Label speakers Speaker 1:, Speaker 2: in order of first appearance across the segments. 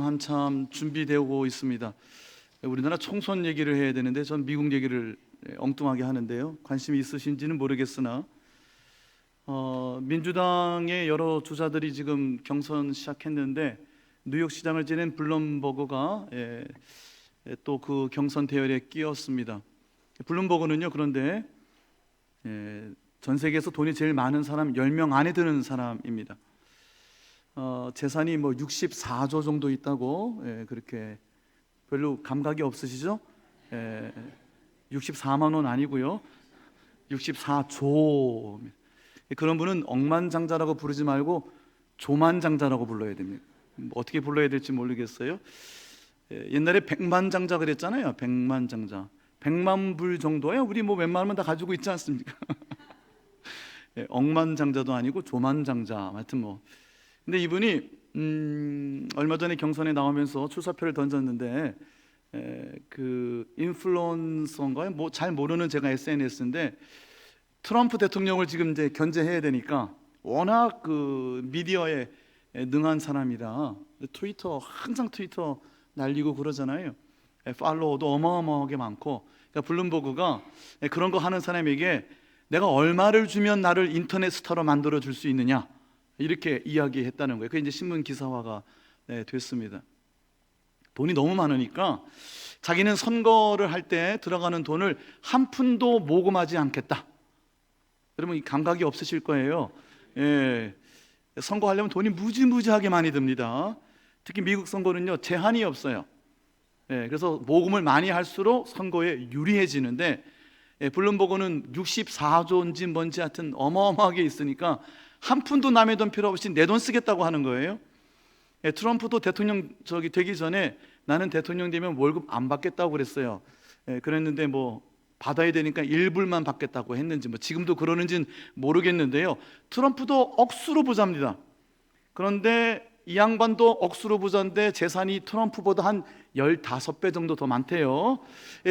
Speaker 1: 한참 준비되고 있습니다. 우리나라 총선 얘기를 해야 되는데 전 미국 얘기를 엉뚱하게 하는데요. 관심이 있으신지는 모르겠으나 민주당의 여러 주자들이 지금 경선 시작했는데 뉴욕 시장을 지낸 블룸버그가 또 그 경선 대열에 끼었습니다. 블룸버그는요, 그런데 전 세계에서 돈이 제일 많은 사람 10명 안에 드는 사람입니다. 재산이 뭐 64조 정도 있다고 그렇게 별로 감각이 없으시죠? 64만 원 아니고요, 64조. 그런 분은 억만장자라고 부르지 말고 조만장자라고 불러야 됩니다. 어떻게 불러야 될지 모르겠어요. 옛날에 백만장자 그랬잖아요. 백만장자, 100만 불 정도야 우리 뭐 웬만하면 다 가지고 있지 않습니까? 억만장자도 아니고 조만장자. 하여튼 뭐 근데 이분이 얼마 전에 경선에 나오면서 출사표를 던졌는데 그 인플루언서인가요? 뭐 잘 모르는 제가 SNS인데 트럼프 대통령을 지금 이제 견제해야 되니까 워낙 그 미디어에 능한 사람이라 트위터 항상 트위터 날리고 그러잖아요. 팔로워도 어마어마하게 많고, 그러니까 블룸버그가 그런 거 하는 사람에게 내가 얼마를 주면 나를 인터넷 스타로 만들어 줄 수 있느냐 이렇게 이야기했다는 거예요. 그게 이제 신문 기사화가 됐습니다. 돈이 너무 많으니까 자기는 선거를 할 때 들어가는 돈을 한 푼도 모금하지 않겠다. 여러분 이 감각이 없으실 거예요. 선거하려면 돈이 무지무지하게 많이 듭니다. 특히 미국 선거는요 제한이 없어요. 그래서 모금을 많이 할수록 선거에 유리해지는데 블룸버그는 64조인지 뭔지 하여튼 어마어마하게 있으니까 한 푼도 남의 돈 필요 없이 내 돈 쓰겠다고 하는 거예요. 트럼프도 대통령 되기 전에 나는 대통령 되면 월급 안 받겠다고 그랬어요. 그랬는데 뭐 받아야 되니까 일불만 받겠다고 했는지 뭐 지금도 그러는지는 모르겠는데요. 트럼프도 억수로 부자입니다. 그런데 이 양반도 억수로 부자인데 재산이 트럼프보다 한 15배 정도 더 많대요.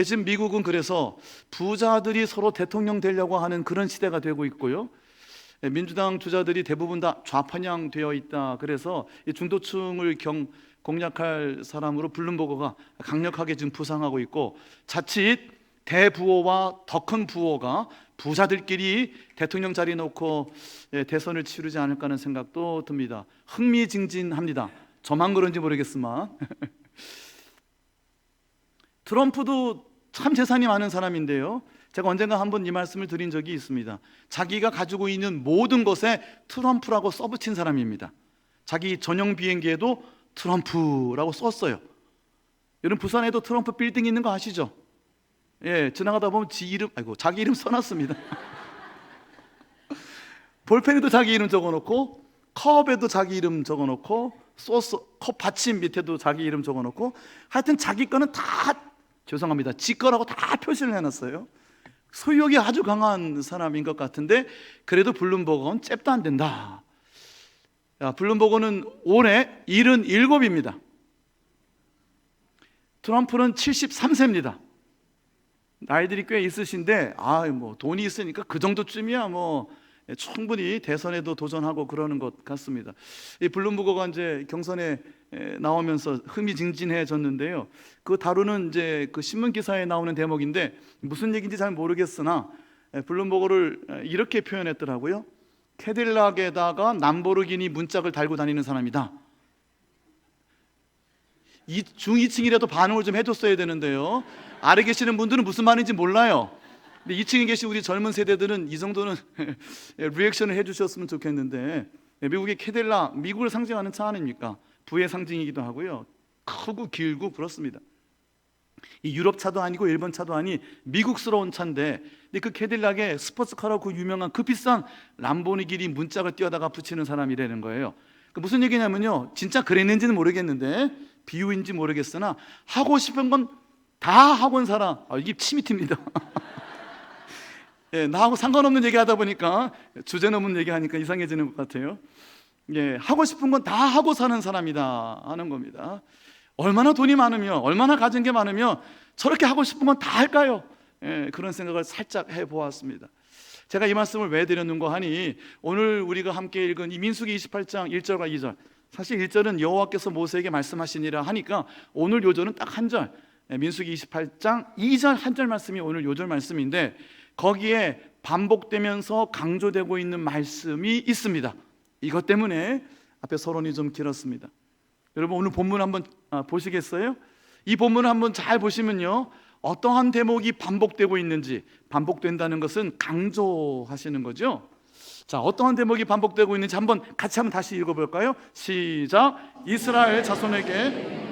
Speaker 1: 지금 미국은 그래서 부자들이 서로 대통령 되려고 하는 그런 시대가 되고 있고요. 민주당 주자들이 대부분 다 좌편향되어 있다. 그래서 중도층을 공략할 사람으로 블룸버그가 강력하게 지금 부상하고 있고, 자칫 대부호와 더 큰 부호가 부자들끼리 대통령 자리 놓고 대선을 치르지 않을까 하는 생각도 듭니다. 흥미진진합니다. 저만 그런지 모르겠지만 트럼프도 참 재산이 많은 사람인데요, 제가 언젠가 한번 이 말씀을 드린 적이 있습니다. 자기가 가지고 있는 모든 것에 트럼프라고 써붙인 사람입니다. 자기 전용 비행기에도 트럼프라고 썼어요. 여러분 부산에도 트럼프 빌딩 있는 거 아시죠? 지나가다 보면 자기 이름 써놨습니다. 볼펜에도 자기 이름 적어놓고, 컵에도 자기 이름 적어놓고, 소스 컵 받침 밑에도 자기 이름 적어놓고, 하여튼 자기 거는 다, 죄송합니다, 지 거라고 다 표시를 해놨어요. 소유욕이 아주 강한 사람인 것 같은데 그래도 블룸버그는 잽도 안 된다. 블룸버그는 올해 77입니다. 트럼프는 73세입니다. 나이들이 꽤 있으신데 뭐 돈이 있으니까 그 정도쯤이야 뭐 충분히 대선에도 도전하고 그러는 것 같습니다. 이 블룸버그가 이제 경선에 나오면서 흥미진진해졌는데요. 그 다루는 이제 그 신문 기사에 나오는 대목인데 무슨 얘기인지 잘 모르겠으나 블룸버그를 이렇게 표현했더라고요. 캐딜락에다가 람보르기니 문짝을 달고 다니는 사람이다. 중2층이라도 반응을 좀 해줬어야 되는데요. 아래 계시는 분들은 무슨 말인지 몰라요. 근데 2층에 계신 우리 젊은 세대들은 이 정도는 리액션을 해주셨으면 좋겠는데, 미국의 캐딜락, 미국을 상징하는 차 아닙니까? 부의 상징이기도 하고요, 크고 길고 그렇습니다. 이 유럽 차도 아니고 일본 차도 아니 미국스러운 차인데, 근데 그 캐딜락에 스포츠카라고 그 유명한 그 비싼 람보르기니 문짝을 띄어다가 붙이는 사람이라는 거예요. 무슨 얘기냐면요, 진짜 그랬는지는 모르겠는데 비유인지 모르겠으나 하고 싶은 건 다 하고 온 사람. 이게 침이 튑니다. 나하고 상관없는 얘기하다 보니까 주제 넘은 얘기하니까 이상해지는 것 같아요. 하고 싶은 건 다 하고 사는 사람이다 하는 겁니다. 얼마나 돈이 많으면, 얼마나 가진 게 많으면 저렇게 하고 싶은 건 다 할까요? 그런 생각을 살짝 해보았습니다. 제가 이 말씀을 왜 드렸는가 하니, 오늘 우리가 함께 읽은 이 민수기 28장 1절과 2절 사실 1절은 여호와께서 모세에게 말씀하시니라 하니까 오늘 요절은 딱 한 절, 민수기 28장 2절 한 절 말씀이 오늘 요절 말씀인데, 거기에 반복되면서 강조되고 있는 말씀이 있습니다. 이것 때문에 앞에 서론이 좀 길었습니다. 여러분, 오늘 본문 한번 보시겠어요? 이 본문을 한번 잘 보시면요, 어떠한 대목이 반복되고 있는지, 반복된다는 것은 강조하시는 거죠. 자, 어떠한 대목이 반복되고 있는지 같이 한번 다시 읽어볼까요? 시작. 이스라엘 자손에게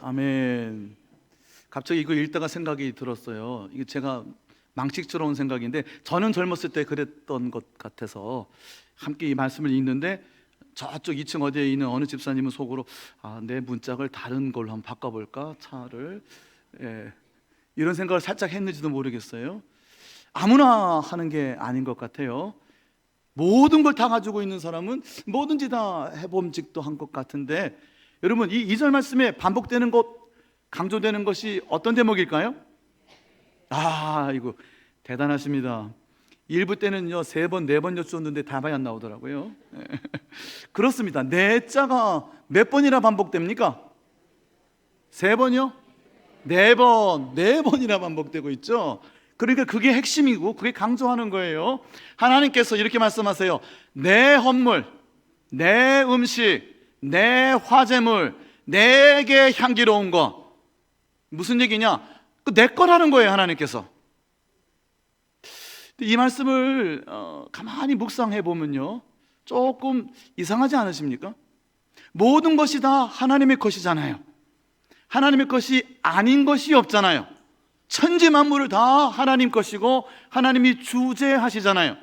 Speaker 1: 아멘. 갑자기 이거 읽다가 생각이 들었어요. 이게 제가 망측스러운 생각인데, 저는 젊었을 때 그랬던 것 같아서 함께 이 말씀을 읽는데, 저쪽 2층 어디에 있는 어느 집사님은 속으로 내 문짝을 다른 걸로 한번 바꿔볼까, 차를. 이런 생각을 살짝 했는지도 모르겠어요. 아무나 하는 게 아닌 것 같아요. 모든 걸 다 가지고 있는 사람은 뭐든지 다 해봄직도 한 것 같은데, 여러분, 이 2절 말씀에 반복되는 것, 강조되는 것이 어떤 대목일까요? 이거 대단하십니다. 1부 때는요 3번, 4번 여쭈었는데 답이 안 나오더라고요. 그렇습니다. 네 자가 몇 번이나 반복됩니까? 3번이요? 4번, 4번이나 반복되고 있죠. 그러니까 그게 핵심이고 그게 강조하는 거예요. 하나님께서 이렇게 말씀하세요. 내 헌물, 내 음식, 내 화제물, 내게 향기로운 것. 무슨 얘기냐? 내 거라는 거예요, 하나님께서. 이 말씀을 가만히 묵상해 보면요, 조금 이상하지 않으십니까? 모든 것이 다 하나님의 것이잖아요. 하나님의 것이 아닌 것이 없잖아요. 천지 만물을 다 하나님 것이고 하나님이 주재하시잖아요.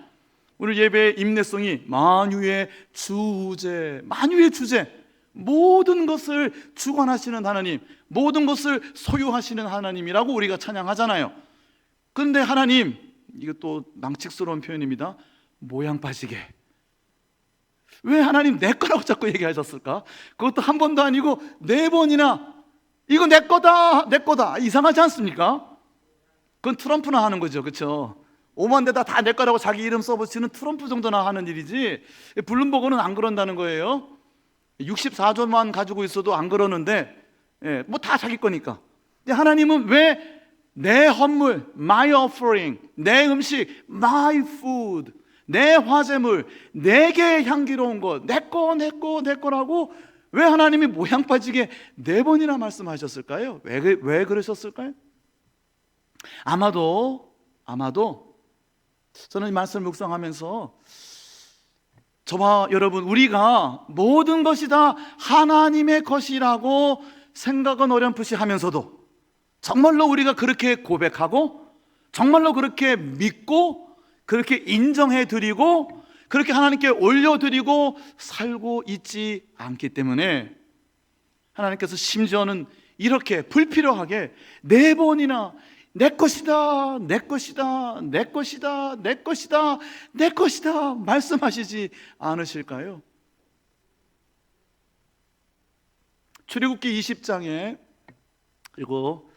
Speaker 1: 오늘 예배의 임내송이 만유의 주재, 만유의 주재, 모든 것을 주관하시는 하나님, 모든 것을 소유하시는 하나님이라고 우리가 찬양하잖아요. 그런데 하나님, 이것도 망측스러운 표현입니다. 모양 빠지게. 왜 하나님 내 거라고 자꾸 얘기하셨을까? 그것도 한 번도 아니고 4번이나 이거 내 거다, 내 거다. 이상하지 않습니까? 그건 트럼프나 하는 거죠, 그렇죠? 5만 대다 다 내 거라고 자기 이름 써붙이는 트럼프 정도나 하는 일이지, 블룸버그는 안 그런다는 거예요. 64조만 가지고 있어도 안 그러는데, 뭐 다 자기 거니까. 근데 하나님은 왜 내 헌물, my offering, 내 음식, my food, 내 화제물, 내게 향기로운 것, 내 거, 내 거, 내 거라고 왜 하나님이 모양 빠지게 4번이나 말씀하셨을까요? 왜 그러셨을까요? 아마도 저는 이 말씀을 묵상하면서 저와 여러분, 우리가 모든 것이 다 하나님의 것이라고 생각은 어렴풋이 하면서도 정말로 우리가 그렇게 고백하고 정말로 그렇게 믿고 그렇게 인정해 드리고 그렇게 하나님께 올려드리고 살고 있지 않기 때문에 하나님께서 심지어는 이렇게 불필요하게 4번이나 내 것이다, 내 것이다, 내 것이다, 내 것이다, 내 것이다 말씀하시지 않으실까요? 출애굽기 20장에 그리고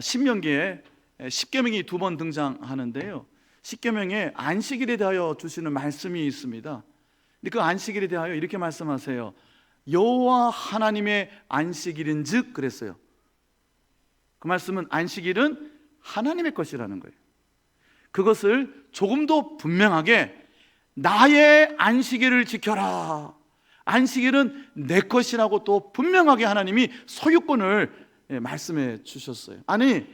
Speaker 1: 신명기에 십계명이 2번 등장하는데요, 십계명에 안식일에 대하여 주시는 말씀이 있습니다. 근데 그 안식일에 대하여 이렇게 말씀하세요. 여호와 하나님의 안식일인즉 그랬어요. 그 말씀은 안식일은 하나님의 것이라는 거예요. 그것을 조금 더 분명하게 나의 안식일을 지켜라, 안식일은 내 것이라고 또 분명하게 하나님이 소유권을 말씀해 주셨어요. 아니,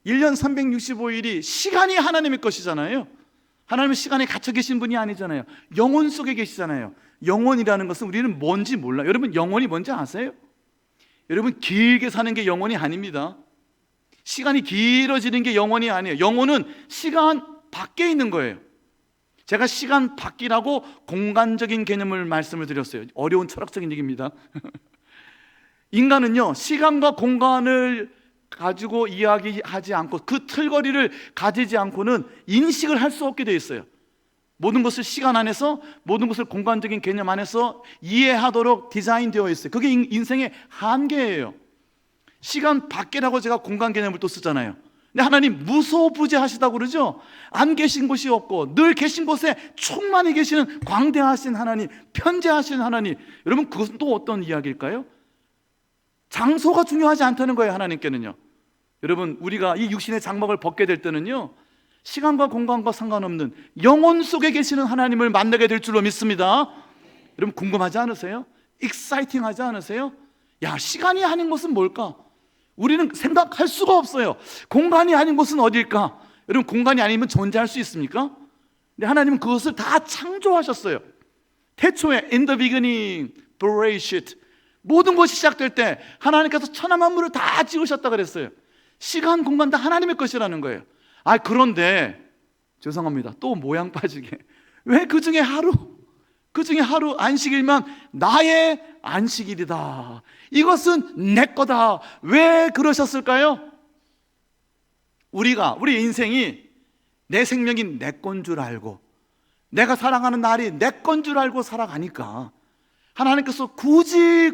Speaker 1: 1년 365일이 시간이 하나님의 것이잖아요. 하나님은 시간에 갇혀 계신 분이 아니잖아요. 영혼 속에 계시잖아요. 영혼이라는 것은 우리는 뭔지 몰라요. 여러분, 영혼이 뭔지 아세요? 여러분, 길게 사는 게 영혼이 아닙니다. 시간이 길어지는 게 영혼이 아니에요. 영혼은 시간 밖에 있는 거예요. 제가 시간 밖이라고 공간적인 개념을 말씀을 드렸어요. 어려운 철학적인 얘기입니다. 인간은요, 시간과 공간을 가지고 이야기하지 않고 그 틀거리를 가지지 않고는 인식을 할 수 없게 되어 있어요. 모든 것을 시간 안에서, 모든 것을 공간적인 개념 안에서 이해하도록 디자인되어 있어요. 그게 인생의 한계예요. 시간 밖이라고 제가 공간 개념을 또 쓰잖아요. 근데 하나님 무소부재하시다고 그러죠. 안 계신 곳이 없고 늘 계신 곳에 충만히 계시는 광대하신 하나님, 편재하신 하나님. 여러분, 그것은 또 어떤 이야기일까요? 장소가 중요하지 않다는 거예요, 하나님께는요. 여러분, 우리가 이 육신의 장막을 벗게 될 때는요, 시간과 공간과 상관없는 영혼 속에 계시는 하나님을 만나게 될 줄로 믿습니다. 여러분, 궁금하지 않으세요? 익사이팅하지 않으세요? 야, 시간이 아닌 것은 뭘까? 우리는 생각할 수가 없어요. 공간이 아닌 곳은 어딜까? 여러분, 공간이 아니면 존재할 수 있습니까? 근데 하나님은 그것을 다 창조하셨어요. 태초에 in the beginning, Bereshit, 모든 것이 시작될 때 하나님께서 천하 만물을 다 지으셨다 그랬어요. 시간, 공간 다 하나님의 것이라는 거예요. 그런데 죄송합니다, 또 모양 빠지게, 왜 그 중에 하루 안식일만 나의 안식일이다, 이것은 내 거다, 왜 그러셨을까요? 우리 인생이 내 생명이 내 건 줄 알고, 내가 사랑하는 날이 내 건 줄 알고 살아가니까 하나님께서 굳이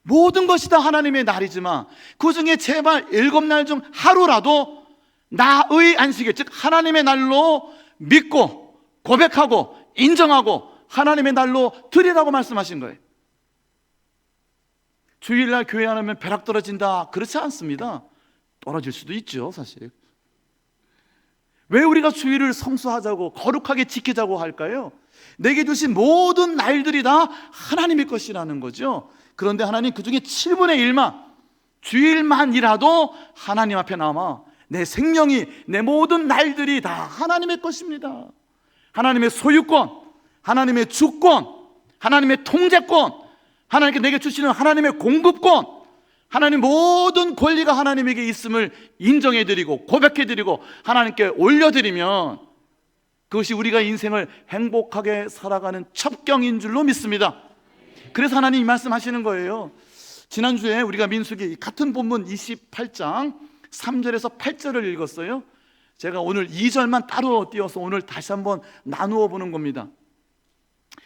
Speaker 1: 모든 것이 다 하나님의 날이지만 그 중에 제발 7날 중 하루라도 나의 안식일, 즉 하나님의 날로 믿고 고백하고 인정하고 하나님의 날로 드리라고 말씀하신 거예요. 주일날 교회 안 오면 벼락 떨어진다, 그렇지 않습니다. 떨어질 수도 있죠, 사실. 왜 우리가 주일을 성수하자고 거룩하게 지키자고 할까요? 내게 주신 모든 날들이 다 하나님의 것이라는 거죠. 그런데 하나님 그 중에 7분의 1만, 주일만이라도 하나님 앞에 남아 내 생명이, 내 모든 날들이 다 하나님의 것입니다. 하나님의 소유권, 하나님의 주권, 하나님의 통제권, 하나님께 내게 주시는 하나님의 공급권, 하나님 모든 권리가 하나님에게 있음을 인정해드리고 고백해드리고 하나님께 올려드리면 그것이 우리가 인생을 행복하게 살아가는 첩경인 줄로 믿습니다. 그래서 하나님 이 말씀하시는 거예요. 지난주에 우리가 민수기 같은 본문 28장 3절에서 8절을 읽었어요. 제가 오늘 2절만 따로 띄워서 오늘 다시 한번 나누어 보는 겁니다.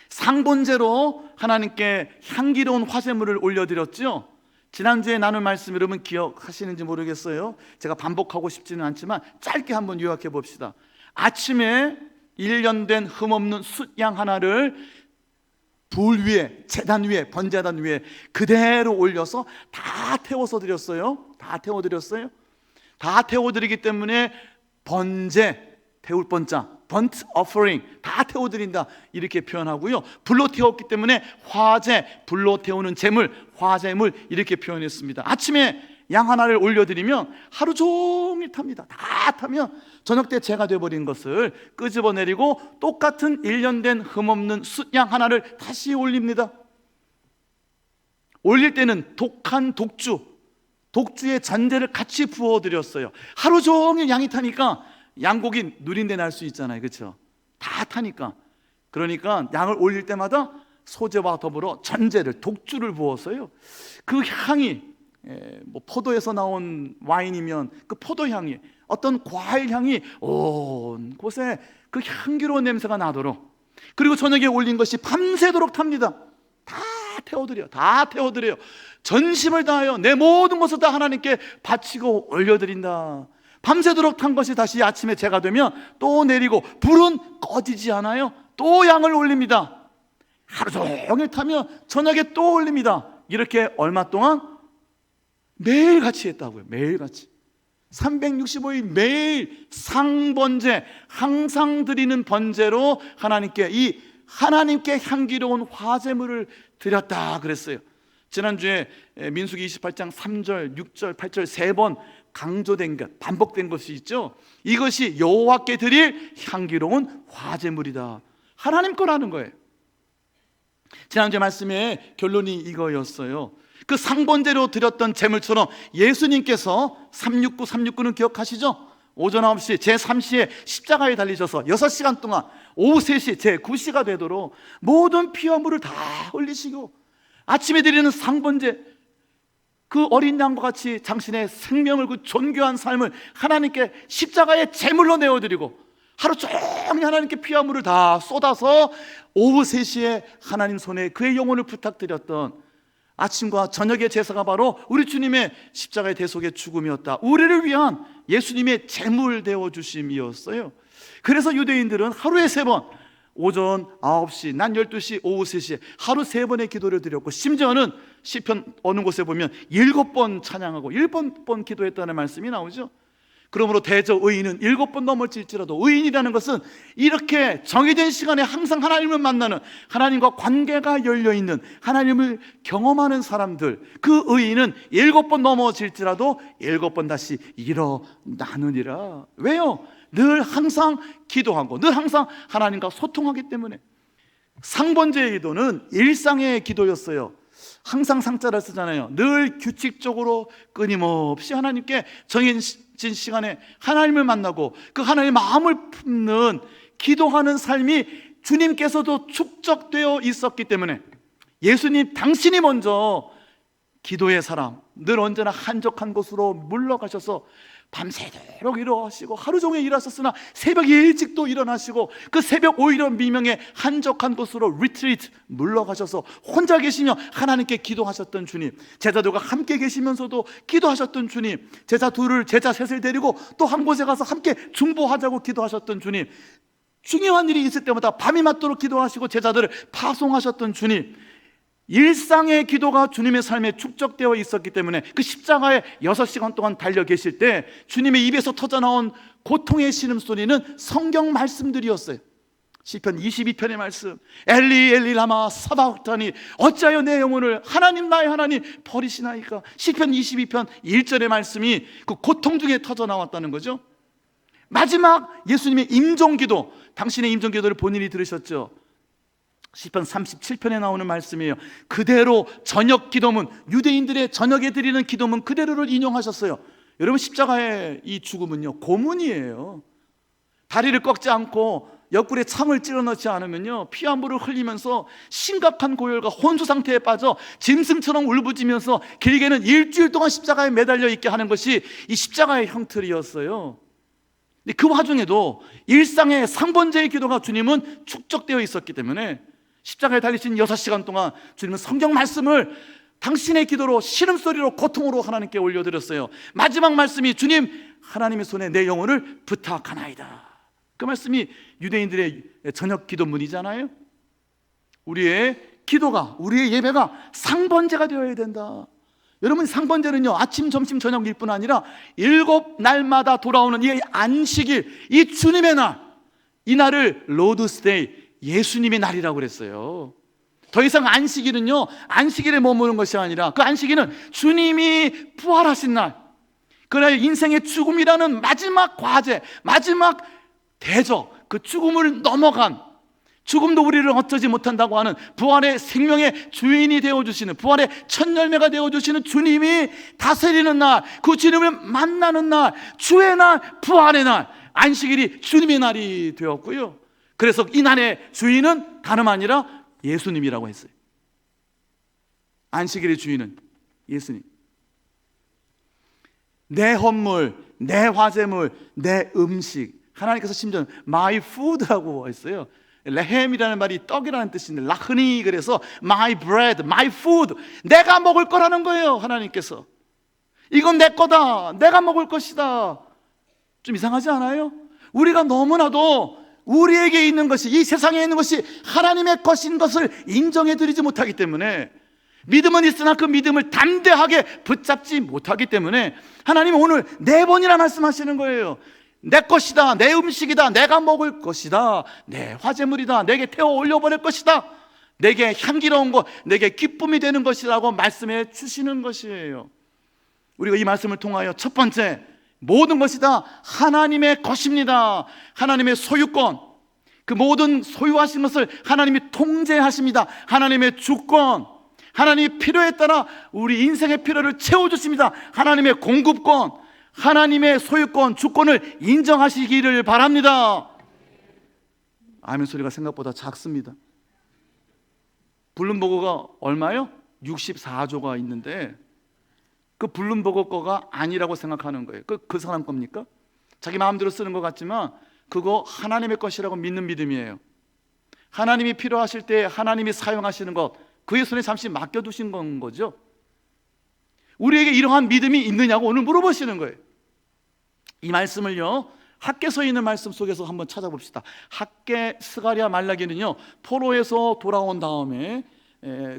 Speaker 1: 상번제로 하나님께 향기로운 화제물을 올려드렸죠. 지난주에 나눈 말씀 여러분 기억하시는지 모르겠어요. 제가 반복하고 싶지는 않지만 짧게 한번 요약해 봅시다. 아침에 1년 된 흠없는 숫양 하나를 불 위에, 제단 위에, 번제단 위에 그대로 올려서 다 태워서 드렸어요. 다 태워드리기 때문에 번제, 태울 번자, burnt offering, 다 태워드린다, 이렇게 표현하고요. 불로 태웠기 때문에 화제, 불로 태우는 제물, 화제물, 이렇게 표현했습니다. 아침에 양 하나를 올려드리면 하루 종일 탑니다. 다 타면 저녁 때 제가 돼버린 것을 끄집어내리고 똑같은 1년 된 흠없는 숫양 하나를 다시 올립니다. 올릴 때는 독한 독주의 잔재를 같이 부어드렸어요. 하루 종일 양이 타니까 양고기 누린내 날 수 있잖아요, 그렇죠? 다 타니까. 그러니까 양을 올릴 때마다 소재와 더불어 잔재를, 독주를 부었어요. 그 향이 포도에서 나온 와인이면 그 포도 향이, 어떤 과일 향이 온 곳에 그 향기로운 냄새가 나도록, 그리고 저녁에 올린 것이 밤새도록 탑니다. 다 태워드려요. 전심을 다하여 내 모든 것을 다 하나님께 바치고 올려드린다. 밤새도록 탄 것이 다시 아침에 제가 되면 또 내리고 불은 꺼지지 않아요. 또 양을 올립니다. 하루 종일 타면 저녁에 또 올립니다. 이렇게 얼마 동안? 매일같이 했다고요. 매일같이 365일 매일 상번제, 항상 드리는 번제로 하나님께 향기로운 화제물을 드렸다 그랬어요. 지난주에 민수기 28장 3절, 6절, 8절 3번 강조된 것, 반복된 것이 있죠. 이것이 여호와께 드릴 향기로운 화제물이다, 하나님 거라는 거예요. 지난주 말씀의 결론이 이거였어요. 그 상번제로 드렸던 제물처럼 예수님께서 369는 기억하시죠? 오전 9시 제3시에 십자가에 달리셔서 6시간 동안 오후 3시 제9시가 되도록 모든 피와 물을 다 흘리시고 아침에 드리는 상번제, 그 어린 양과 같이 당신의 생명을, 그 존귀한 삶을 하나님께 십자가의 제물로 내어드리고 하루 종일 하나님께 피와 물을 다 쏟아서 오후 3시에 하나님 손에 그의 영혼을 부탁드렸던 아침과 저녁의 제사가 바로 우리 주님의 십자가의 대속의 죽음이었다. 우리를 위한 예수님의 제물 되어 주심이었어요. 그래서 유대인들은 하루에 3번, 오전 9시, 낮 12시, 오후 3시에 하루 3번의 기도를 드렸고, 심지어는 시편 어느 곳에 보면 7번 찬양하고 7번 기도했다는 말씀이 나오죠. 그러므로 대저 의인은 7번 넘어질지라도, 의인이라는 것은 이렇게 정해진 시간에 항상 하나님을 만나는, 하나님과 관계가 열려있는, 하나님을 경험하는 사람들, 그 의인은 7번 넘어질지라도 7번 다시 일어나느니라. 왜요? 늘 항상 기도하고 늘 항상 하나님과 소통하기 때문에. 상번제의 기도는 일상의 기도였어요. 항상 상자를 쓰잖아요. 늘 규칙적으로 끊임없이 하나님께 정해진 시간에 하나님을 만나고 그 하나님의 마음을 품는 기도하는 삶이 주님께서도 축적되어 있었기 때문에, 예수님 당신이 먼저 기도의 사람, 늘 언제나 한적한 곳으로 물러가셔서 밤새도록 일어나시고 하루 종일 일하셨으나 새벽 일찍도 일어나시고 그 새벽 오히려 미명에 한적한 곳으로 리트리트 물러가셔서 혼자 계시며 하나님께 기도하셨던 주님, 제자들과 함께 계시면서도 기도하셨던 주님, 제자 둘을, 제자 셋을 데리고 또 한 곳에 가서 함께 중보하자고 기도하셨던 주님, 중요한 일이 있을 때마다 밤이 맞도록 기도하시고 제자들을 파송하셨던 주님, 일상의 기도가 주님의 삶에 축적되어 있었기 때문에 그 십자가에 6시간 동안 달려 계실 때 주님의 입에서 터져나온 고통의 신음소리는 성경 말씀들이었어요. 시편 22편의 말씀, 엘리 엘리 라마 사박타니 어찌하여 내 영혼을 하나님 나의 하나님 버리시나이까. 시편 22편 1절의 말씀이 그 고통 중에 터져나왔다는 거죠. 마지막 예수님의 임종기도, 당신의 임종기도를 본인이 들으셨죠. 시편 37편에 나오는 말씀이에요. 그대로 저녁 기도문, 유대인들의 저녁에 드리는 기도문 그대로를 인용하셨어요. 여러분, 십자가의 이 죽음은요, 고문이에요. 다리를 꺾지 않고 옆구리에 창을 찔러 넣지 않으면요, 피 한 부를 흘리면서 심각한 고열과 혼수 상태에 빠져 짐승처럼 울부짖으면서 길게는 일주일 동안 십자가에 매달려 있게 하는 것이 이 십자가의 형틀이었어요. 그 와중에도 일상의 상번제의 기도가 주님은 축적되어 있었기 때문에 십자가에 달리신 6시간 동안 주님은 성경 말씀을 당신의 기도로, 신음소리로, 고통으로 하나님께 올려드렸어요. 마지막 말씀이 주님, 하나님의 손에 내 영혼을 부탁하나이다. 그 말씀이 유대인들의 저녁 기도문이잖아요. 우리의 기도가, 우리의 예배가 상번제가 되어야 된다. 여러분, 상번제는요, 아침, 점심, 저녁일 뿐 아니라 7날마다 돌아오는 이 안식일, 이 주님의 날, 이 날을 로드스데이, 예수님의 날이라고 그랬어요. 더 이상 안식일은요, 안식일에 머무는 것이 아니라 그 안식일은 주님이 부활하신 날, 그날 인생의 죽음이라는 마지막 과제, 마지막 대적, 그 죽음을 넘어간, 죽음도 우리를 어쩌지 못한다고 하는 부활의 생명의 주인이 되어주시는, 부활의 첫 열매가 되어주시는 주님이 다스리는 날, 그 주님을 만나는 날, 주의 날, 부활의 날, 안식일이 주님의 날이 되었고요. 그래서 이 날의 주인은 다름 아니라 예수님이라고 했어요. 안식일의 주인은 예수님. 내 헌물, 내 화제물, 내 음식, 하나님께서 심지어 my food라고 했어요. 레헴이라는 말이 떡이라는 뜻인데 라흐니, 그래서 my bread, my food, 내가 먹을 거라는 거예요. 하나님께서 이건 내 거다, 내가 먹을 것이다. 좀 이상하지 않아요? 우리가 너무나도 우리에게 있는 것이, 이 세상에 있는 것이 하나님의 것인 것을 인정해드리지 못하기 때문에, 믿음은 있으나 그 믿음을 담대하게 붙잡지 못하기 때문에 하나님은 오늘 4번이나 말씀하시는 거예요. 내 것이다, 내 음식이다, 내가 먹을 것이다, 내 화제물이다, 내게 태워 올려버릴 것이다, 내게 향기로운 것, 내게 기쁨이 되는 것이라고 말씀해 주시는 것이에요. 우리가 이 말씀을 통하여 첫 번째, 모든 것이 다 하나님의 것입니다. 하나님의 소유권, 그 모든 소유하신 것을 하나님이 통제하십니다. 하나님의 주권, 하나님이 필요에 따라 우리 인생의 필요를 채워주십니다. 하나님의 공급권, 하나님의 소유권, 주권을 인정하시기를 바랍니다. 아멘 소리가 생각보다 작습니다. 블룸버그가 얼마요? 64조가 있는데 그 블룸버그 거가 아니라고 생각하는 거예요. 그 사람 겁니까? 자기 마음대로 쓰는 것 같지만 그거 하나님의 것이라고 믿는 믿음이에요. 하나님이 필요하실 때 하나님이 사용하시는 것, 그의 손에 잠시 맡겨두신 건 거죠. 우리에게 이러한 믿음이 있느냐고 오늘 물어보시는 거예요. 이 말씀을요, 학개서에 있는 말씀 속에서 한번 찾아봅시다. 학개, 스가랴, 말라기는요 포로에서 돌아온 다음에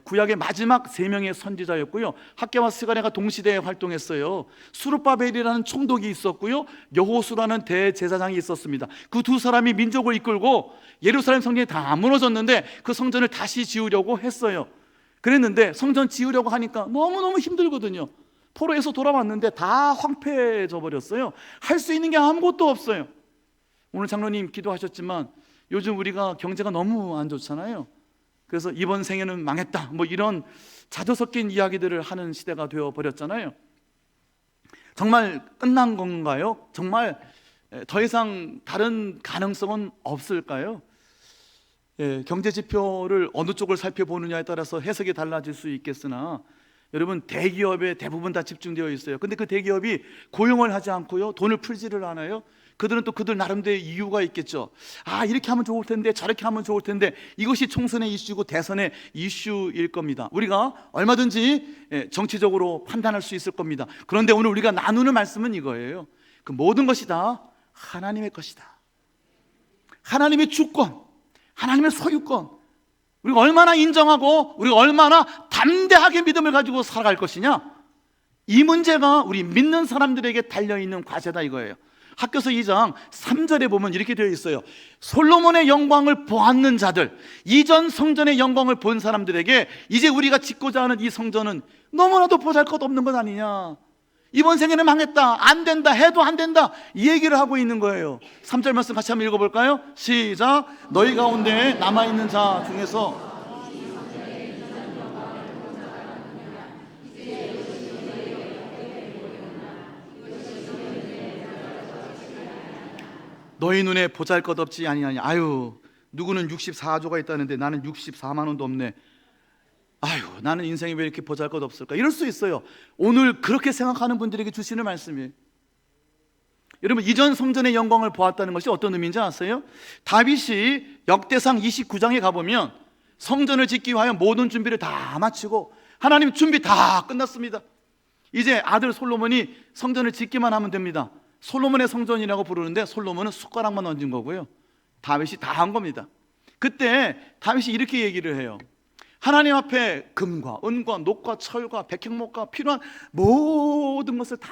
Speaker 1: 구약의 마지막 3명의 선지자였고요, 학개와 스가랴가 동시대에 활동했어요. 수르바벨이라는 총독이 있었고요, 여호수라는 대제사장이 있었습니다. 그 두 사람이 민족을 이끌고 예루살렘 성전이 다 무너졌는데 그 성전을 다시 지으려고 했어요. 그랬는데 성전 지으려고 하니까 너무너무 힘들거든요. 포로에서 돌아왔는데 다 황폐해져 버렸어요. 할 수 있는 게 아무것도 없어요. 오늘 장로님 기도하셨지만 요즘 우리가 경제가 너무 안 좋잖아요. 그래서 이번 생에는 망했다, 뭐 이런 자조 섞인 이야기들을 하는 시대가 되어 버렸잖아요. 정말 끝난 건가요? 정말 더 이상 다른 가능성은 없을까요? 경제 지표를 어느 쪽을 살펴보느냐에 따라서 해석이 달라질 수 있겠으나 여러분, 대기업에 대부분 다 집중되어 있어요. 근데 그 대기업이 고용을 하지 않고요, 돈을 풀지를 않아요. 그들은 또 그들 나름대로의 이유가 있겠죠. 아, 이렇게 하면 좋을 텐데, 저렇게 하면 좋을 텐데. 이것이 총선의 이슈고 대선의 이슈일 겁니다. 우리가 얼마든지 정치적으로 판단할 수 있을 겁니다. 그런데 오늘 우리가 나누는 말씀은 이거예요. 그 모든 것이 다 하나님의 것이다. 하나님의 주권, 하나님의 소유권, 우리가 얼마나 인정하고 우리가 얼마나 담대하게 믿음을 가지고 살아갈 것이냐, 이 문제가 우리 믿는 사람들에게 달려있는 과제다 이거예요. 학개서 2장 3절에 보면 이렇게 되어 있어요. 솔로몬의 영광을 보았는 자들, 이전 성전의 영광을 본 사람들에게 이제 우리가 짓고자 하는 이 성전은 너무나도 보잘것없는 것 아니냐, 이번 생에는 망했다, 안 된다, 해도 안 된다, 이 얘기를 하고 있는 거예요. 3절 말씀 같이 한번 읽어볼까요? 시작. 너희 가운데 남아있는 자 중에서 너희 눈에 보잘것없지 아니하냐. 아유, 누구는 64조가 있다는데 나는 64만 원도 없네. 아유, 나는 인생이 왜 이렇게 보잘것없을까, 이럴 수 있어요. 오늘 그렇게 생각하는 분들에게 주시는 말씀이에요. 여러분, 이전 성전의 영광을 보았다는 것이 어떤 의미인지 아세요? 다윗이 역대상 29장에 가보면 성전을 짓기 위하여 모든 준비를 다 마치고 하나님 준비 다 끝났습니다. 이제 아들 솔로몬이 성전을 짓기만 하면 됩니다. 솔로몬의 성전이라고 부르는데 솔로몬은 숟가락만 얹은 거고요, 다윗이 다 한 겁니다. 그때 다윗이 이렇게 얘기를 해요. 하나님 앞에 금과 은과 녹과 철과 백향목과 필요한 모든 것을 다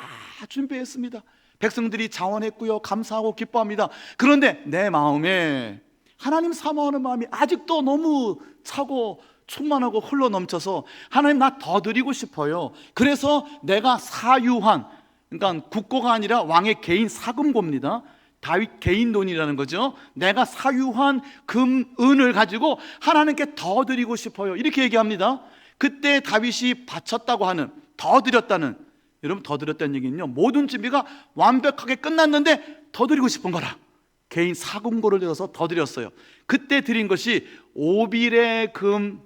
Speaker 1: 준비했습니다. 백성들이 자원했고요, 감사하고 기뻐합니다. 그런데 내 마음에 하나님 사모하는 마음이 아직도 너무 차고 충만하고 흘러넘쳐서 하나님, 나 더 드리고 싶어요. 그래서 내가 사유한, 그러니까 국고가 아니라 왕의 개인 사금고입니다. 다윗 개인 돈이라는 거죠. 내가 사유한 금, 은을 가지고 하나님께 더 드리고 싶어요, 이렇게 얘기합니다. 그때 다윗이 바쳤다고 하는, 더 드렸다는, 여러분 더 드렸다는 얘기는요, 모든 준비가 완벽하게 끝났는데 더 드리고 싶은 거라 개인 사금고를 들어서 더 드렸어요. 그때 드린 것이 오빌의 금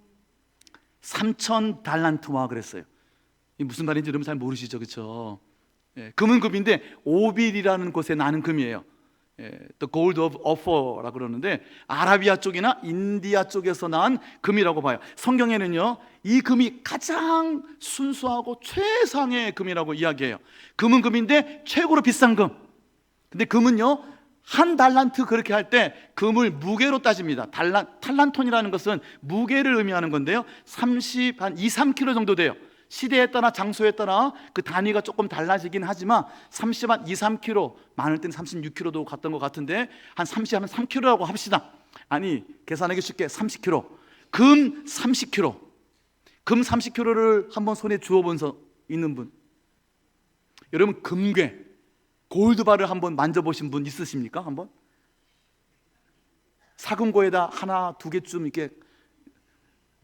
Speaker 1: 3,000달란트와 그랬어요. 이 무슨 말인지 여러분 잘 모르시죠, 그렇죠? 금은 금인데 오빌이라는 곳에 나는 금이에요. The Gold of Ophir라고 그러는데 아라비아 쪽이나 인디아 쪽에서 난 금이라고 봐요. 성경에는요, 이 금이 가장 순수하고 최상의 금이라고 이야기해요. 금은 금인데 최고로 비싼 금. 근데 금은요, 한 달란트 그렇게 할 때 금을 무게로 따집니다. 탈란톤이라는 것은 무게를 의미하는 건데요, 한 2, 3kg 정도 돼요. 시대에 따라 장소에 따라 그 단위가 조금 달라지긴 하지만 30한 2, 3kg, 많을 때는 36kg도 갔던 것 같은데 한 30하면 3kg라고 합시다. 아니, 계산하기 쉽게 30kg, 금 30kg, 금 30kg를 한번 손에 주워본 적 있는 분, 여러분 금괴, 골드바를 한번 만져보신 분 있으십니까? 한번? 사금고에다 하나, 두 개쯤 이렇게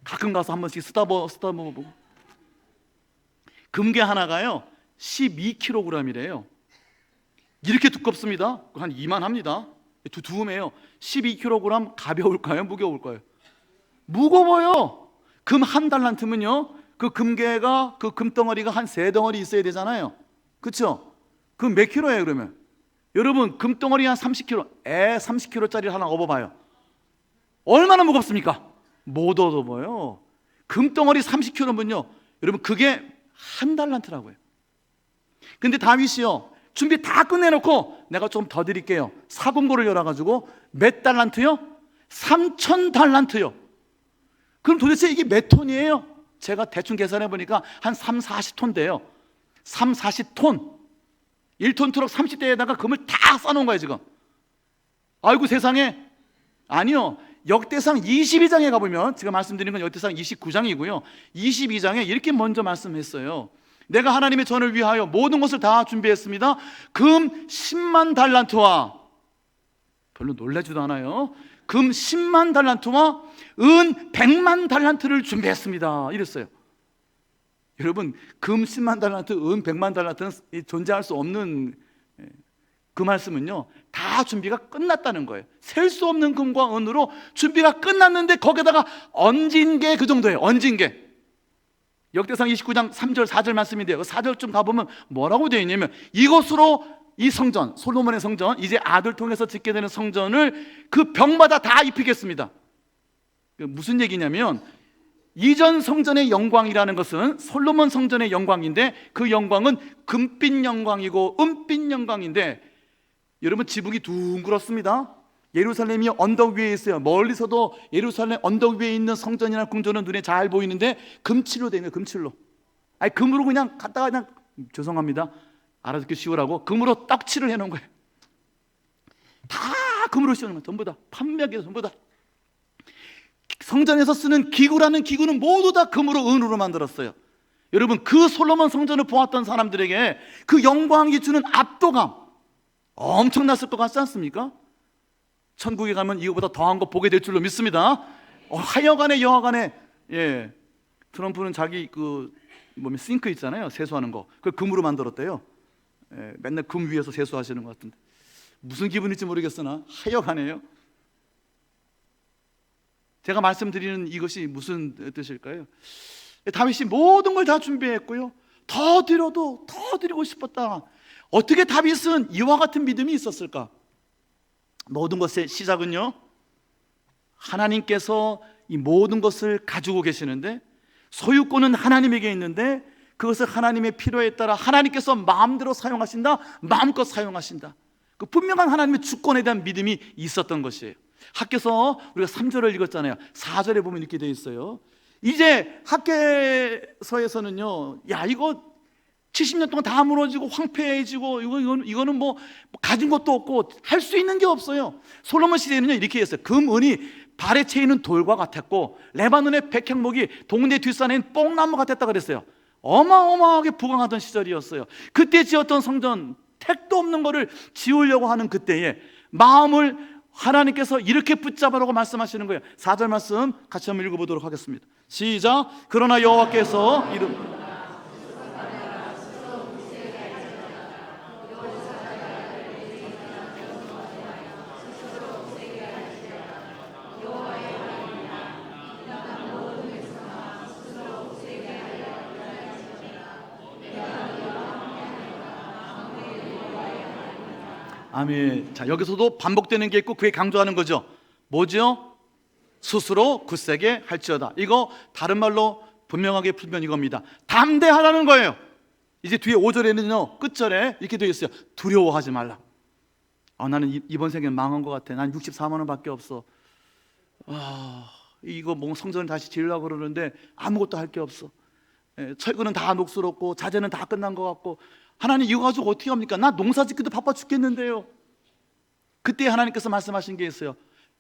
Speaker 1: 가끔 가서 한 번씩 쓰다보고. 금괴 하나가요 12kg이래요. 이렇게 두껍습니다. 한 이만합니다. 두툼해요. 12kg 가벼울까요? 무거울까요? 무거워요. 금 한 달란트면요, 그 금괴가, 그 금덩어리가 한 3덩어리 있어야 되잖아요, 그렇죠? 그 몇 킬로예요 그러면? 여러분, 금덩어리 한 30kg, 30kg짜리 하나 업어봐요. 얼마나 무겁습니까? 못 얻어봐요. 금덩어리 30kg면요, 여러분 그게 한 달란트라고요. 근데 다윗이요, 준비 다 끝내놓고 내가 좀 더 드릴게요. 사금고를 열어가지고 몇 달란트요? 3,000달란트요. 그럼 도대체 이게 몇 톤이에요? 제가 대충 계산해 보니까 한 3, 40톤 돼요. 3, 40톤. 1톤 트럭 30대에다가 금을 다 싸놓은 거예요 지금. 아이고 세상에. 아니요, 역대상 22장에 가보면, 제가 말씀드린 건 역대상 29장이고요 22장에 이렇게 먼저 말씀했어요. 내가 하나님의 전을 위하여 모든 것을 다 준비했습니다. 금 10만 달란트와, 별로 놀라지도 않아요, 금 10만 달란트와 은 100만 달란트를 준비했습니다 이랬어요. 여러분, 금 10만 달란트, 은 100만 달란트는 존재할 수 없는, 그 말씀은요 다 준비가 끝났다는 거예요. 셀 수 없는 금과 은으로 준비가 끝났는데 거기다가 얹은 게 그 정도예요. 얹은 게. 역대상 29장 3절 4절 말씀인데요, 4절쯤 가보면 뭐라고 되어 있냐면, 이것으로 이 성전, 솔로몬의 성전, 이제 아들 통해서 짓게 되는 성전을 그 병마다 다 입히겠습니다. 무슨 얘기냐면, 이전 성전의 영광이라는 것은 솔로몬 성전의 영광인데, 그 영광은 금빛 영광이고 은빛 영광인데, 여러분 지붕이 둥그렇습니다. 예루살렘이 언덕 위에 있어요. 멀리서도 예루살렘 언덕 위에 있는 성전이나 궁전은 눈에 잘 보이는데 금칠로 되어 있는, 금칠로. 아니 금으로 그냥 갖다가 그냥, 죄송합니다, 알아듣기 쉬우라고 금으로 떡칠을 해놓은 거예요. 다 금으로 씌우는 거예요. 전부 다 판매하기, 전부 다. 성전에서 쓰는 기구라는 기구는 모두 다 금으로, 은으로 만들었어요. 여러분, 그 솔로몬 성전을 보았던 사람들에게 그 영광이 주는 압도감 엄청났을 것 같지 않습니까? 천국에 가면 이거보다 더한 거 보게 될 줄로 믿습니다. 하여간에 여하간에, 예, 트럼프는 자기 그 뭐면 싱크 있잖아요, 세수하는 거, 그걸 금으로 만들었대요. 예, 맨날 금 위에서 세수하시는 것 같은데 무슨 기분일지 모르겠으나 하여간에요. 제가 말씀드리는 이것이 무슨 뜻일까요? 다윗이 모든 걸 다 준비했고요, 더 드려도 더 드리고 싶었다. 어떻게 다윗은 이와 같은 믿음이 있었을까? 모든 것의 시작은요, 하나님께서 이 모든 것을 가지고 계시는데, 소유권은 하나님에게 있는데 그것을 하나님의 필요에 따라 하나님께서 마음대로 사용하신다, 마음껏 사용하신다. 그 분명한 하나님의 주권에 대한 믿음이 있었던 것이에요. 학개서 우리가 3절을 읽었잖아요. 4절에 보면 이렇게 되어 있어요. 이제 학개서에서는요, 야 이거 70년 동안 다 무너지고 황폐해지고 이거는 뭐 가진 것도 없고 할 수 있는 게 없어요. 솔로몬 시대에는요 이렇게 했어요. 금, 은이 발에 채이는 돌과 같았고 레바논의 백향목이 동네 뒷산에 뽕나무 같았다 그랬어요. 어마어마하게 부강하던 시절이었어요. 그때 지었던 성전, 택도 없는 거를 지으려고 하는 그때에 마음을 하나님께서 이렇게 붙잡으라고 말씀하시는 거예요. 4절 말씀 같이 한번 읽어보도록 하겠습니다. 시작. 그러나 여호와께서 이름 아멘. 자, 여기서도 반복되는 게 있고 그게 강조하는 거죠. 뭐죠? 스스로 굳세게 할지어다. 이거 다른 말로 분명하게 풀면 이겁니다. 담대하라는 거예요. 이제 뒤에 5절에는요 끝절에 이렇게 되어 있어요. 두려워하지 말라. 나는 이번 생에 망한 것 같아. 난 64만 원밖에 없어. 이거 뭐 성전을 다시 지으려고 그러는데 아무것도 할 게 없어. 철근은 다 녹슬었고 자재는 다 끝난 것 같고, 하나님 이거 가지고 어떻게 합니까? 나 농사 짓기도 바빠 죽겠는데요. 그때 하나님께서 말씀하신 게 있어요.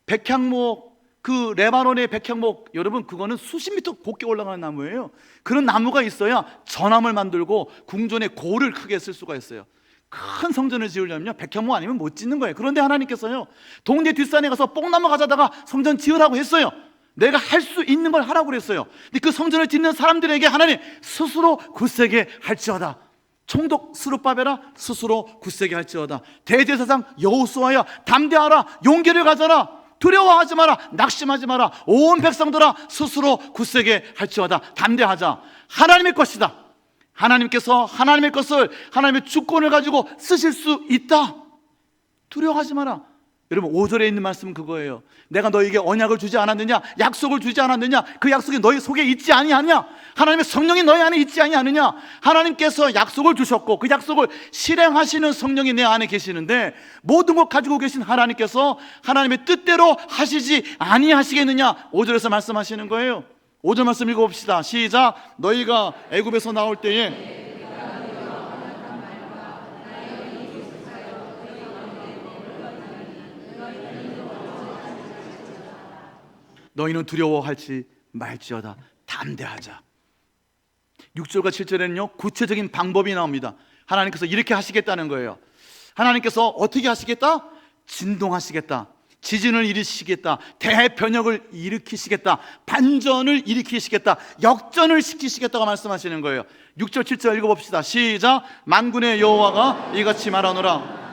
Speaker 1: 백향목, 그 레바논의 백향목, 여러분 그거는 수십 미터 곱게 올라가는 나무예요. 그런 나무가 있어야 전함을 만들고 궁전에 고를 크게 쓸 수가 있어요. 큰 성전을 지으려면요 백향목 아니면 못 짓는 거예요. 그런데 하나님께서요 동네 뒷산에 가서 뽕나무 가져다가 성전 지으라고 했어요. 내가 할 수 있는 걸 하라고 그랬어요. 근데 그 성전을 짓는 사람들에게 하나님 스스로 굳세게 할지어다. 총독 스룹바벨아 스스로 굳세게 할지어다. 대제사장 여호수아야 담대하라, 용기를 가져라, 두려워하지 마라, 낙심하지 마라. 온 백성들아 스스로 굳세게 할지어다. 담대하자. 하나님의 것이다. 하나님께서 하나님의 것을, 하나님의 주권을 가지고 쓰실 수 있다. 두려워하지 마라. 여러분 5절에 있는 말씀은 그거예요. 내가 너에게 언약을 주지 않았느냐, 약속을 주지 않았느냐, 그 약속이 너희 속에 있지 아니하냐, 하나님의 성령이 너희 안에 있지 아니하느냐. 하나님께서 약속을 주셨고 그 약속을 실행하시는 성령이 내 안에 계시는데, 모든 것 가지고 계신 하나님께서 하나님의 뜻대로 하시지 아니하시겠느냐, 5절에서 말씀하시는 거예요. 5절 말씀 읽어봅시다. 시작. 너희가 애굽에서 나올 때에 너희는 두려워할지 말지어다 담대하자. 6절과 7절에는요 구체적인 방법이 나옵니다. 하나님께서 이렇게 하시겠다는 거예요. 하나님께서 어떻게 하시겠다? 진동하시겠다, 지진을 일으키시겠다, 대변혁을 일으키시겠다, 반전을 일으키시겠다, 역전을 시키시겠다고 말씀하시는 거예요. 6절 7절 읽어봅시다. 시작. 만군의 여호와가 이같이 말하노라.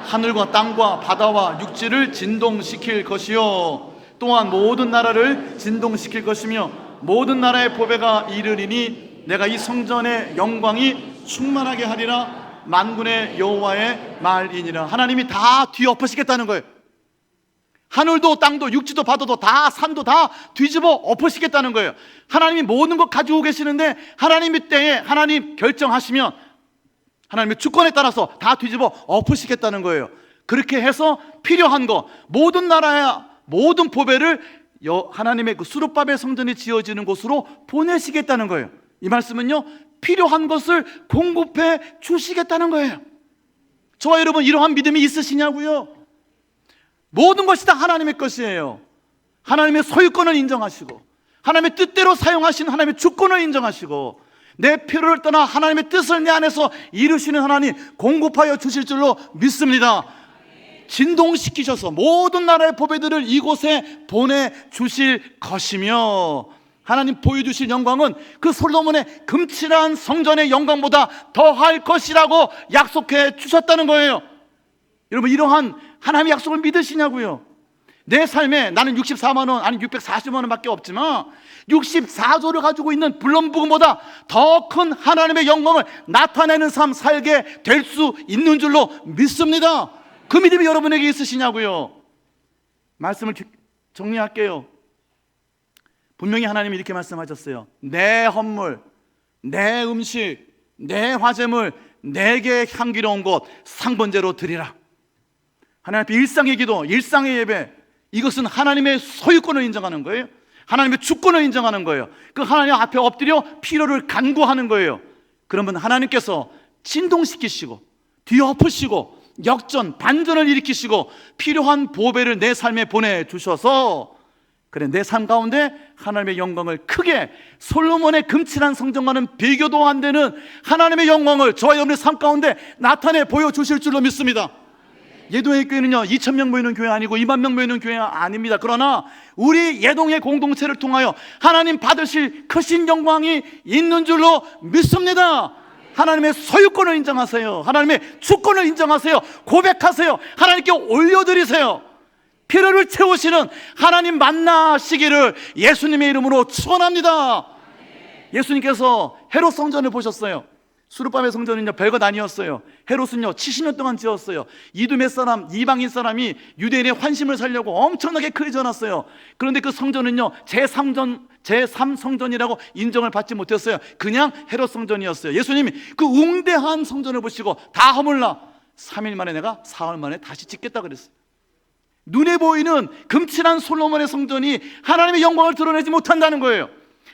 Speaker 1: 하늘과 땅과 바다와 육지를 진동시킬 것이요, 또한 모든 나라를 진동시킬 것이며 모든 나라의 보배가 이르리니 내가 이 성전의 영광이 충만하게 하리라. 만군의 여호와의 말이니라. 하나님이 다 뒤엎으시겠다는 거예요. 하늘도 땅도 육지도 바다도 다, 산도 다 뒤집어 엎으시겠다는 거예요. 하나님이 모든 것 가지고 계시는데 하나님의 때에 하나님 결정하시면 하나님의 주권에 따라서 다 뒤집어 엎으시겠다는 거예요. 그렇게 해서 필요한 거, 모든 나라의 모든 보배를 하나님의 그 수르바벨 성전이 지어지는 곳으로 보내시겠다는 거예요. 이 말씀은요 필요한 것을 공급해 주시겠다는 거예요. 저와 여러분 이러한 믿음이 있으시냐고요? 모든 것이 다 하나님의 것이에요. 하나님의 소유권을 인정하시고 하나님의 뜻대로 사용하신 하나님의 주권을 인정하시고 내 필요를 떠나 하나님의 뜻을 내 안에서 이루시는 하나님 공급하여 주실 줄로 믿습니다. 진동시키셔서 모든 나라의 보배들을 이곳에 보내주실 것이며, 하나님 보여주실 영광은 그 솔로몬의 금칠한 성전의 영광보다 더할 것이라고 약속해 주셨다는 거예요. 여러분 이러한 하나님의 약속을 믿으시냐고요? 내 삶에 나는 64만 원 아니 640만 원밖에 없지만 64조를 가지고 있는 블럼부금보다 더 큰 하나님의 영광을 나타내는 삶 살게 될 수 있는 줄로 믿습니다. 그 믿음이 여러분에게 있으시냐고요? 말씀을 정리할게요. 분명히 하나님이 이렇게 말씀하셨어요. 내 헌물, 내 음식, 내 화제물, 내게 향기로운 것 상번제로 드리라. 하나님 앞에 일상의 기도, 일상의 예배, 이것은 하나님의 소유권을 인정하는 거예요. 하나님의 주권을 인정하는 거예요. 그 하나님 앞에 엎드려 필요를 간구하는 거예요. 그러면 하나님께서 진동시키시고 뒤엎으시고 역전, 반전을 일으키시고 필요한 보배를 내 삶에 보내주셔서, 그래 내 삶 가운데 하나님의 영광을 크게, 솔로몬의 금칠한 성전과는 비교도 안 되는 하나님의 영광을 저와 여러분의 삶 가운데 나타내 보여주실 줄로 믿습니다. 예동의 교회는요 2,000명 모이는 교회 아니고 2만 명 모이는 교회 아닙니다. 그러나 우리 예동의 공동체를 통하여 하나님 받으실 크신 영광이 있는 줄로 믿습니다. 하나님의 소유권을 인정하세요. 하나님의 주권을 인정하세요. 고백하세요. 하나님께 올려드리세요. 필요를 채우시는 하나님 만나시기를 예수님의 이름으로 축원합니다. 예수님께서 헤롯 성전을 보셨어요. 수르바벨 성전은요 별것 아니었어요. 헤롯은요 70년 동안 지었어요. 이두메 사람, 이방인 사람이 유대인의 환심을 살려고 엄청나게 크게 지어놨어요. 그런데 그 성전은요 제3성전이라고 인정을 받지 못했어요. 그냥 헤롯 성전이었어요. 예수님이 그 웅대한 성전을 보시고 다 허물라, 3일 만에 내가 사흘 만에 다시 짓겠다 그랬어요. 눈에 보이는 금칠한 솔로몬의 성전이 하나님의 영광을 드러내지 못한다는 거예요.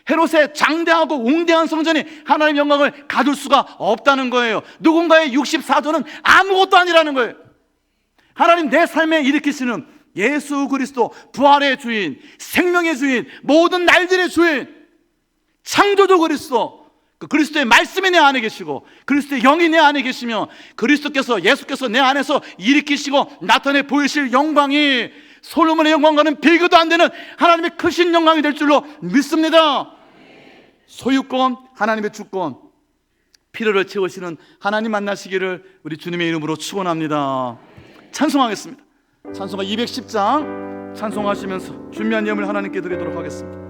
Speaker 1: 헤롯의 장대하고 웅대한 성전이 하나님의 영광을 가둘 수가 없다는 거예요. 누군가의 64조는 아무것도 아니라는 거예요. 하나님 내 삶에 일으키시는 예수 그리스도, 부활의 주인, 생명의 주인, 모든 날들의 주인, 창조주 그리스도, 그 그리스도의 말씀이 내 안에 계시고 그리스도의 영이 내 안에 계시며 예수께서 내 안에서 일으키시고 나타내 보이실 영광이 솔로몬의 영광과는 비교도 안 되는 하나님의 크신 영광이 될 줄로 믿습니다. 소유권, 하나님의 주권, 필요를 채우시는 하나님 만나시기를 우리 주님의 이름으로 축원합니다. 찬송하겠습니다. 찬송가 210장 찬송하시면서 준비한 예물 하나님께 드리도록 하겠습니다.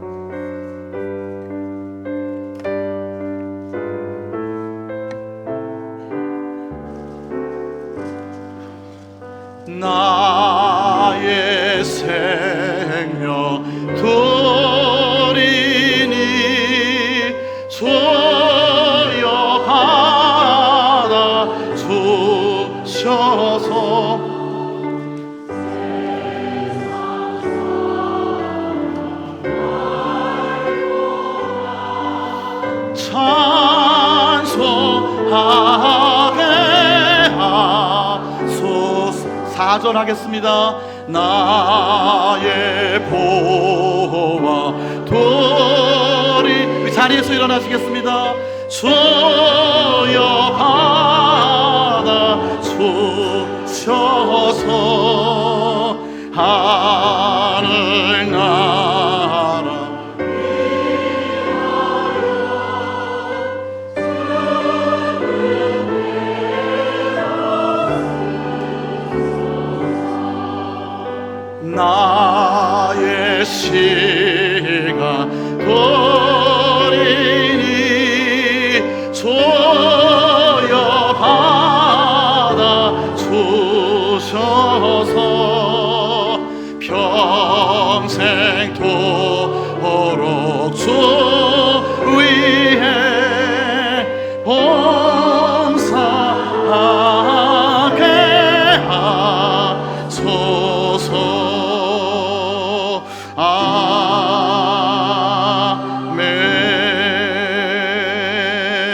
Speaker 1: 나의 생명 드리니 주여 받아 주셔서 찬송하게 하소서. 4절 하겠습니다. 나의 보화 돌이, 우리 자리에서 일어나시겠습니다. 주여 받아 주셔서 하늘 나라 나의 시가 돌이니 주여 받아 주셔서 평생 도록 주 위해 봉사하게 하소서.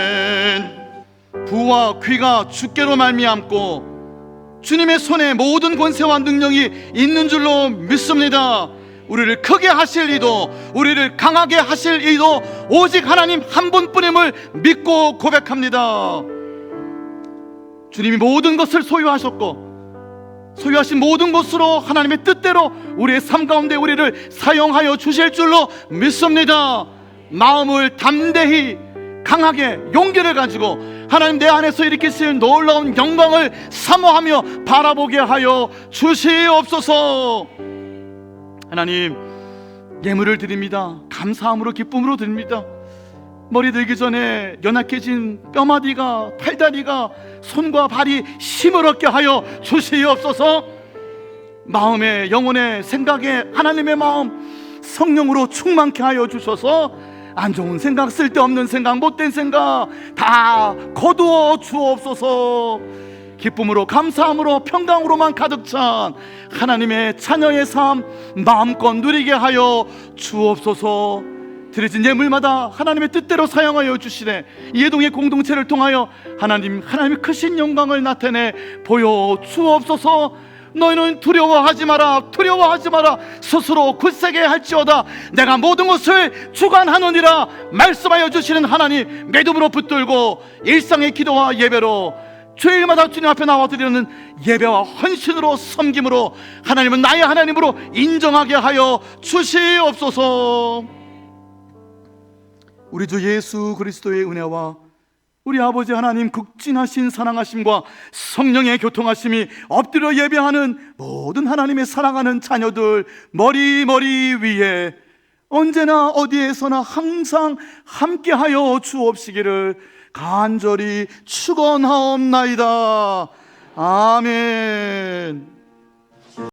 Speaker 1: 아멘. 부와 귀가 주께로 말미암고 주님의 손에 모든 권세와 능력이 있는 줄로 믿습니다. 우리를 크게 하실 이도 우리를 강하게 하실 이도 오직 하나님 한 분뿐임을 믿고 고백합니다. 주님이 모든 것을 소유하셨고 소유하신 모든 것으로 하나님의 뜻대로 우리의 삶 가운데 우리를 사용하여 주실 줄로 믿습니다. 마음을 담대히 강하게 용기를 가지고 하나님 내 안에서 일으키실 놀라운 영광을 사모하며 바라보게 하여 주시옵소서. 하나님, 예물을 드립니다. 감사함으로 기쁨으로 드립니다. 머리 들기 전에 연약해진 뼈마디가, 팔다리가, 손과 발이 힘을 얻게 하여 주시옵소서. 마음에, 영혼에, 생각에 하나님의 마음 성령으로 충만케 하여 주셔서 안 좋은 생각, 쓸데없는 생각, 못된 생각 다 거두어 주옵소서. 기쁨으로, 감사함으로, 평강으로만 가득 찬 하나님의 자녀의 삶 마음껏 누리게 하여 주옵소서. 드려진 예물마다 하나님의 뜻대로 사용하여 주시되 예동의 공동체를 통하여 하나님의 크신 영광을 나타내 보여 주옵소서. 너희는 두려워하지 마라, 두려워하지 마라. 스스로 굳세게 할지어다 내가 모든 것을 주관하느니라 말씀하여 주시는 하나님 믿음으로 붙들고 일상의 기도와 예배로 주일마다 주님 앞에 나와 드리는 예배와 헌신으로 섬김으로 하나님은 나의 하나님으로 인정하게 하여 주시옵소서. 우리 주 예수 그리스도의 은혜와 우리 아버지 하나님 극진하신 사랑하심과 성령의 교통하심이 엎드려 예배하는 모든 하나님의 사랑하는 자녀들 머리 위에 언제나 어디에서나 항상 함께하여 주옵시기를 간절히 축원하옵나이다. 아멘.